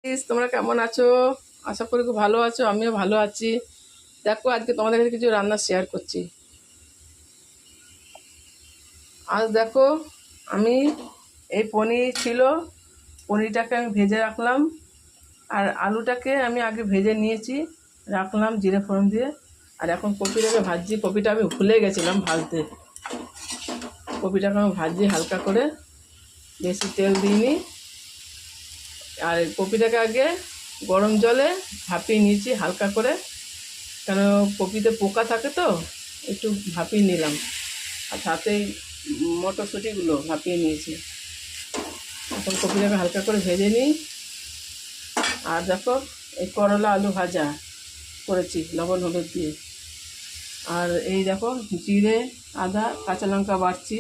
তোমরা কেমন আছো? আশা করি খুব ভালো আছো, আমিও ভালো আছি। দেখো আজকে তোমাদের কাছে কিছু রান্না শেয়ার করছি। আজ দেখো আমি এই পনির ছিল, পনিরটাকে আমি ভেজে রাখলাম। আর আলুটাকে আমি আগে ভেজে নিয়েছি, রাখলাম জিরে ফোড়ন দিয়ে। আর এখন কপিটাকে ভাজছি। কপিটা আমি ভুলে গেছিলাম ভাজতে। কপিটাকে আমি ভাজছি হালকা করে, বেশি তেল দিইনি। আর কপিটাকে আগে গরম জলে ভাপিয়ে নিয়েছি হালকা করে, কেন কপিতে পোকা থাকে তো, একটু ভাপিয়ে নিলাম। আর সাথে মটরশুঁটিগুলো ভাপিয়ে নিয়েছি। এখন কপিটাকে হালকা করে ভেজে নিই। আর দেখো এই করলা আলু ভাজা করেছি লবণ হলুদ দিয়ে। আর এই দেখো জিরে আদা কাঁচা লঙ্কা বাটছি,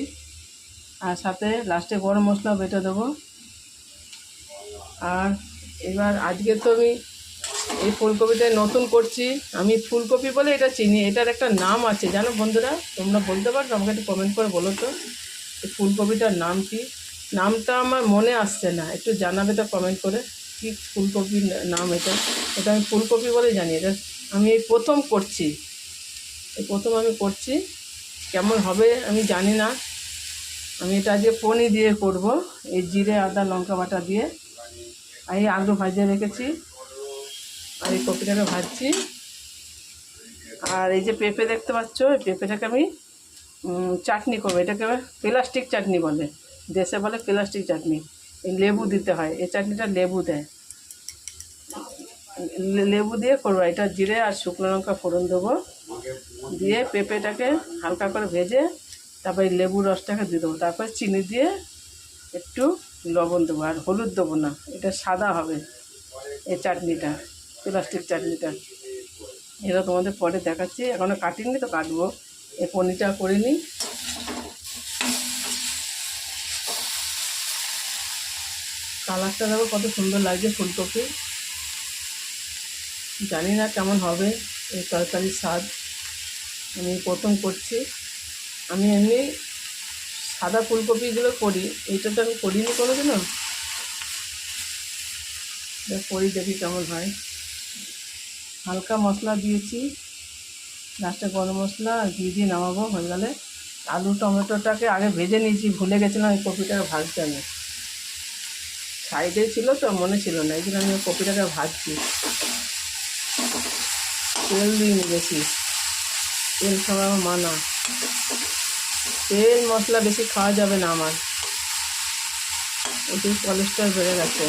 আর সাথে লাস্টে গরম মশলা বেটে দেবো। আর এবার আজকে তো আমি এই ফুলকপিটা নতুন করছি। আমি ফুলকপি বলে এটা চিনি, এটার একটা নাম আছে জানো বন্ধুরা? তোমরা বলতে পারো? আমাকে একটু কমেন্ট করে বলো তো এই ফুলকপিটার নাম কি। নামটা আমার মনে আসছে না, একটু জানাবে তো কমেন্ট করে কি ফুলকপির নাম এটা। এটা আমি ফুলকপি বলে জানি। এটা আমি এই প্রথম করছি, এই প্রথম আমি করছি। কেমন হবে আমি জানি না। আমি এটা আজকে পনির দিয়ে করব, এই জিরে আদা লঙ্কা বাটা দিয়ে। আর এই আলু ভাজিয়ে রেখেছি, আর এই কপিটাকে ভাজছি। আর এই যে পেঁপে দেখতে পাচ্ছ, এই পেঁপেটাকে আমি চাটনি করবো। এটাকে প্লাস্টিক চাটনি বলে, দেশে বলে প্লাস্টিক চাটনি। এই লেবু দিতে হয়, এই চাটনিটা লেবু দেয়। লেবু দিয়ে করবো এটা। জিরে আর শুকনো লঙ্কা ফোড়ন দেবো, দিয়ে পেঁপেটাকে হালকা করে ভেজে তারপরে লেবুর রসটাকে দিয়ে দেবো। তারপর চিনি দিয়ে একটু লবণ দেবো, আর হলুদ দেবো না। এটা সাদা হবে এই চাটনিটা, প্লাস্টিক চাটনিটা। এটা তোমাদের পরে দেখাচ্ছি, এখনও কাটিনি তো কাটবো। এই পনিরটা করে নিই। কালারটা দেখো কত সুন্দর লাগছে ফুলকপি। জানি না কেমন হবে এই তরকারির স্বাদ, আমি প্রথম করছি। আমি এমনি সাদা ফুলকপিগুলো করি, এইটা তো আমি করিনি কোনোদিনও। করি দেখি কেমন হয়। হালকা মশলা দিয়েছি, লাস্টে গরম মশলা আর ঘি দিয়ে নামাবো হয়ে গেলে। আলু টমেটোটাকে আগে ভেজে নিয়েছি, ভুলে গেছিলাম এই কপিটাকে ভাজতে। আমি সাইডে ছিল তো মনে ছিল না, এই জন্য আমি কপিটাকে ভাজছি। তেল দিইনি বেশি, তেল খাওয়া আমার মানা। তেল মশলা বেশি খাওয়া যাবে না, আমার একটু কোলেস্ট্রল বেড়ে গেছে।